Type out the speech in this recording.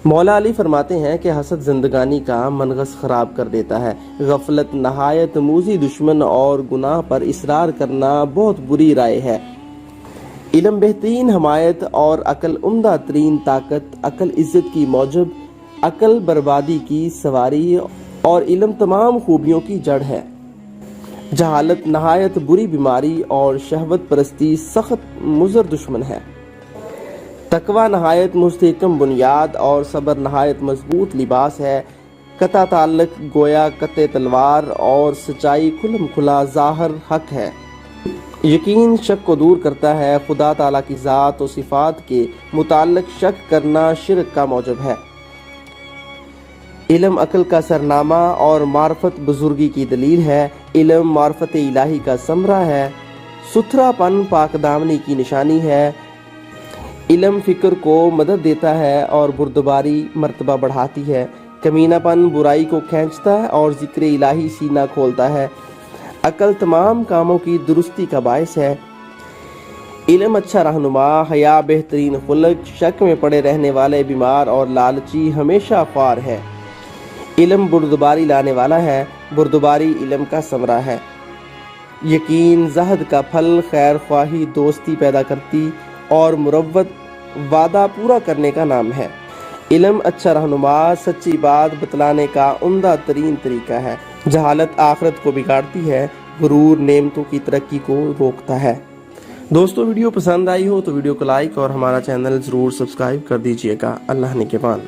مولا علی فرماتے ہیں کہ حسد زندگانی کا منغص خراب کر دیتا ہے۔ غفلت نہایت موذی دشمن اور گناہ پر اصرار کرنا بہت بری رائے ہے۔ علم بہترین حمایت اور عقل عمدہ ترین طاقت، عقل عزت کی موجب، عقل بربادی کی سواری اور علم تمام خوبیوں کی جڑ ہے۔ جہالت نہایت بری بیماری اور شہوت پرستی سخت مضر دشمن ہے۔ تقوی نہایت مستحکم بنیاد اور صبر نہایت مضبوط لباس ہے۔ قطع تعلق گویا قطع تلوار اور سچائی کھلم کھلا ظاہر حق ہے۔ یقین شک کو دور کرتا ہے۔ خدا تعالیٰ کی ذات و صفات کے متعلق شک کرنا شرک کا موجب ہے۔ علم عقل کا سرنامہ اور معرفت بزرگی کی دلیل ہے۔ علم معرفت الہی کا ثمرہ ہے۔ ستھرا پن پاک دامنی کی نشانی ہے۔ علم فکر کو مدد دیتا ہے اور بردباری مرتبہ بڑھاتی ہے۔ کمینہ پن برائی کو کھینچتا ہے اور ذکر الہی سینہ کھولتا ہے۔ عقل تمام کاموں کی درستی کا باعث ہے۔ علم اچھا رہنما، حیا بہترین خلق، شک میں پڑے رہنے والے بیمار اور لالچی ہمیشہ خوار ہے۔ علم بردباری لانے والا ہے، بردباری علم کا ثمرہ ہے۔ یقین زہد کا پھل، خیر خواہی دوستی پیدا کرتی اور مروت وعدہ پورا کرنے کا نام ہے۔ علم اچھا رہنما سچی بات بتلانے کا عمدہ ترین طریقہ ہے۔ جہالت آخرت کو بگاڑتی ہے، غرور نعمتوں کی ترقی کو روکتا ہے۔ دوستو ویڈیو پسند آئی ہو تو ویڈیو کو لائک اور ہمارا چینل ضرور سبسکرائب کر دیجیے گا۔ اللہ نگہبان۔